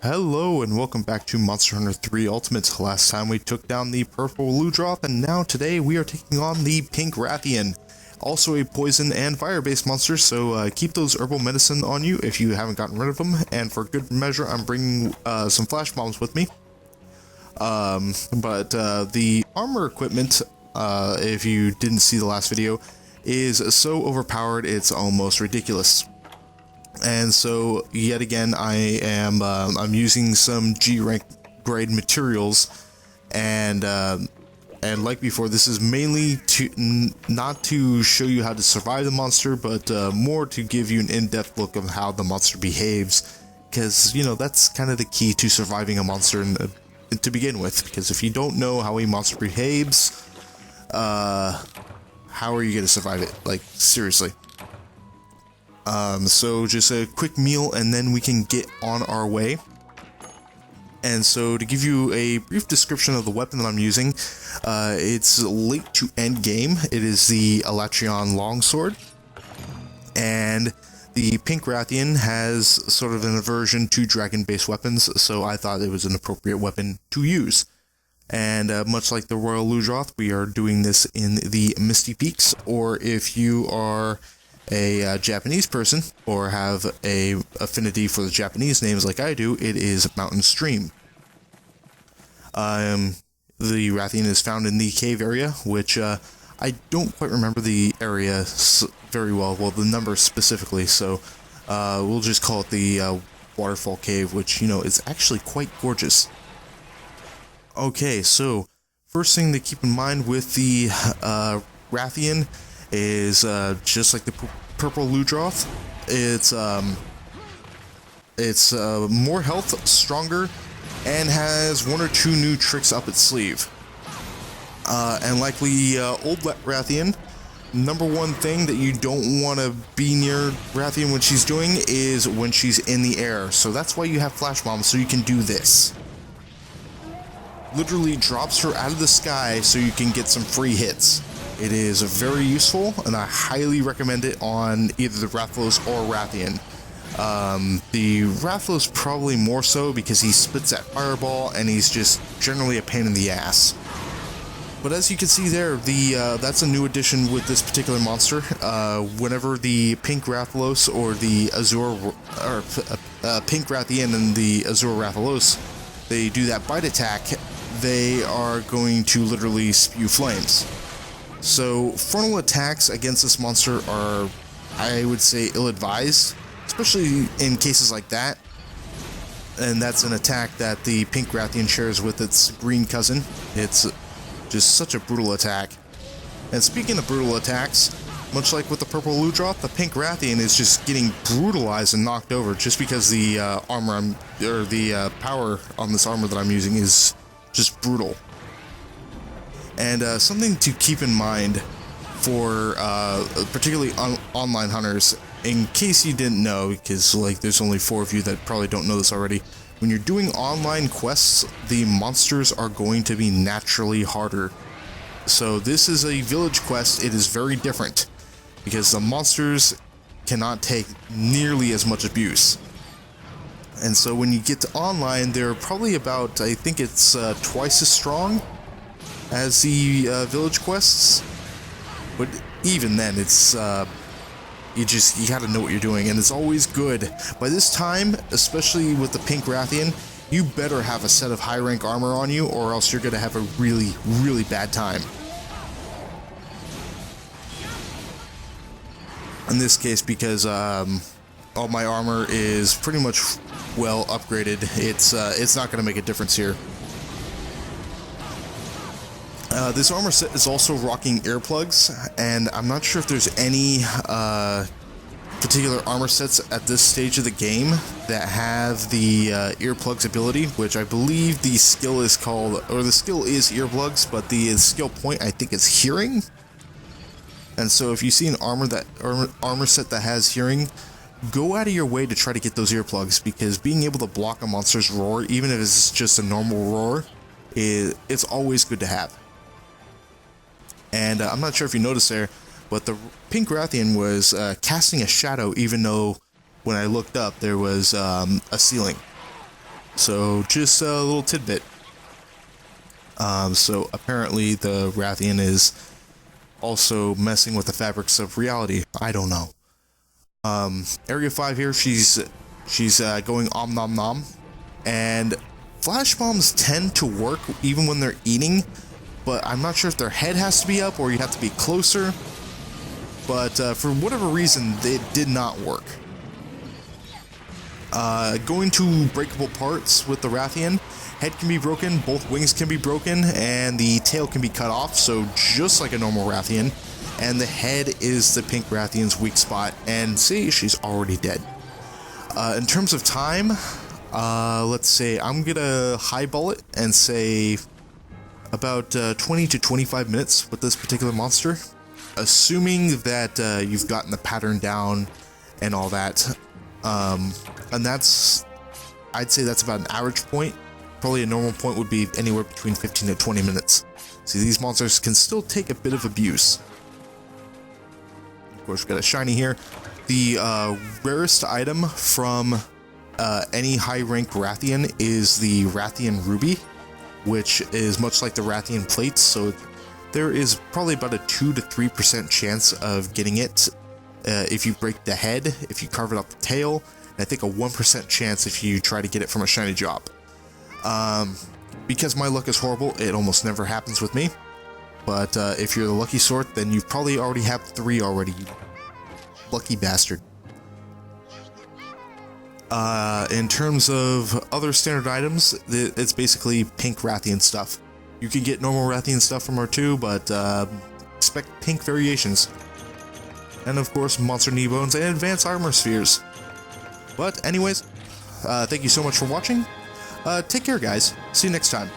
Hello and welcome back to Monster Hunter 3 Ultimate. Last time we took down the purple Ludroth, and now today we are taking on the pink Rathian. Also a poison and fire-based monster, so keep those herbal medicine on you if you haven't gotten rid of them. And for good measure, I'm bringing some flash bombs with me. The armor equipment, if you didn't see the last video, is so overpowered it's almost ridiculous. And so yet again, I'm using some G rank grade materials, and like before, this is mainly to not to show you how to survive the monster, but more to give you an in-depth look of how the monster behaves, because you know that's kind of the key to surviving a monster to begin with. Because if you don't know how a monster behaves, how are you going to survive it? Like, seriously. So just a quick meal and then we can get on our way. And so to give you a brief description of the weapon that I'm using, it's late to end game. It is the Alatreon Longsword. And the pink Rathian has sort of an aversion to dragon-based weapons, so I thought it was an appropriate weapon to use. And much like the Royal Ludroth, we are doing this in the Misty Peaks, or if you are a Japanese person or have a affinity for the Japanese names like I do, it is Mountain Stream. The Rathian is found in the cave area, which I don't quite remember the area very well, the number specifically, so we'll just call it the Waterfall Cave, which, you know, is actually quite gorgeous. Okay, so first thing to keep in mind with the Rathian is just like the purple Ludroth, it's more health, stronger, and has one or two new tricks up its sleeve. And like the old Rathian, number one thing that you don't want to be near Rathian when she's doing is when she's in the air. So that's why you have flash bombs, so you can do this. Literally drops her out of the sky so you can get some free hits. It is very useful, and I highly recommend it on either the Rathalos or Rathian. The Rathalos probably more so because he spits that fireball, and he's just generally a pain in the ass. But as you can see there, that's a new addition with this particular monster. Whenever the pink Rathalos or the pink Rathian and the Azure Rathalos, they do that bite attack, they are going to literally spew flames. So frontal attacks against this monster are, I would say, ill-advised, especially in cases like that. And that's an attack that the pink Rathian shares with its green cousin. It's just such a brutal attack. And speaking of brutal attacks, much like with the purple Ludroth, the pink Rathian is just getting brutalized and knocked over just because the power on this armor that I'm using is just brutal. And something to keep in mind for particularly online hunters, in case you didn't know, because like there's only 4 of you that probably don't know this already, when you're doing online quests, the monsters are going to be naturally harder. So this is a village quest. It is very different because the monsters cannot take nearly as much abuse. And so when you get to online, they're probably about, I think it's twice as strong as the village quests, but even then, it's you gotta know what you're doing, and it's always good. By this time, especially with the pink Rathian, you better have a set of high rank armor on you, or else you're gonna have a really, really bad time. In this case, because all my armor is pretty much well upgraded, it's not gonna make a difference here. This armor set is also rocking earplugs, and I'm not sure if there's any particular armor sets at this stage of the game that have the earplugs ability, which I believe the skill is called, or the skill is earplugs, but the skill point I think is hearing. And so if you see an armor set that has hearing, go out of your way to try to get those earplugs, because being able to block a monster's roar, even if it's just a normal roar, it's always good to have. And I'm not sure if you noticed there, but the pink Rathian was casting a shadow, even though when I looked up there was a ceiling. So just a little tidbit. So apparently the Rathian is also messing with the fabrics of reality. I don't know. Area 5 here, she's going om nom nom, and flash bombs tend to work even when they're eating, but I'm not sure if their head has to be up or you have to be closer. But for whatever reason, it did not work. Going to breakable parts with the Rathian. Head can be broken, both wings can be broken, and the tail can be cut off, so just like a normal Rathian. And the head is the pink Rathian's weak spot, and see, she's already dead. In terms of time, let's say I'm gonna highball it and say about 20 to 25 minutes with this particular monster, assuming that you've gotten the pattern down and all that. And that's, I'd say that's about an average point. Probably a normal point would be anywhere between 15 to 20 minutes. See, these monsters can still take a bit of abuse. Of course, we've got a shiny here. The rarest item from any high-rank Rathian is the Rathian Ruby, which is much like the Rathian plates, so there is probably about a 2 to 3% chance of getting it if you break the head, if you carve it off the tail, and I think a 1% chance if you try to get it from a shiny job. Because my luck is horrible, it almost never happens with me. But if you're the lucky sort, then you probably already have 3 already, you lucky bastard. In terms of other standard items, it's basically pink Rathian stuff. You can get normal Rathian stuff from her too, but expect pink variations. And of course, monster knee bones and advanced armor spheres. But anyways, thank you so much for watching. Take care, guys. See you next time.